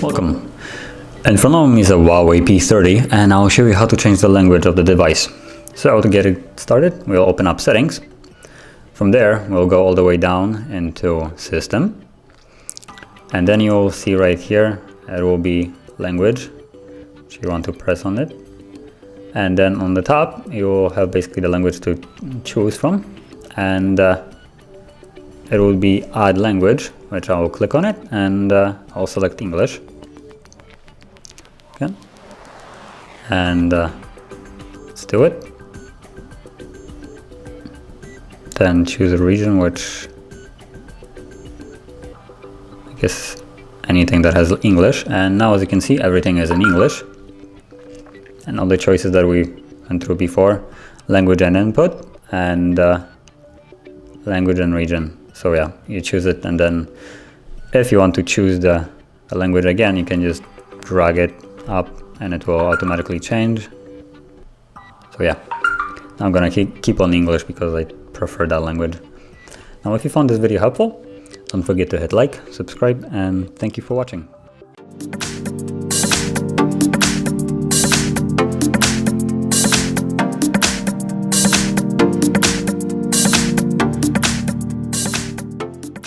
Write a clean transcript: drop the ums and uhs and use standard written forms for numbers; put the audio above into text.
Welcome. In front of me is a Huawei P30 and I'll show you how to change the language of the device. So to get it started, we'll open up settings. From there, we'll go all the way down into system. And then you'll see right here, it will be language, which you want to press on it. And then on the top, you will have basically the language to choose from. And it will be add language, which I will click on it and I'll select English. Okay. And let's do it. Then choose a region, which I guess anything that has English. And now, as you can see, everything is in English. And all the choices that we went through before, language and input, and language and region. So yeah, you choose it, and then if you want to choose the language again, you can just drag it up and it will automatically change. So yeah, I'm gonna keep on English because I prefer that language. Now, if you found this video helpful, don't forget to hit like, subscribe, and thank you for watching.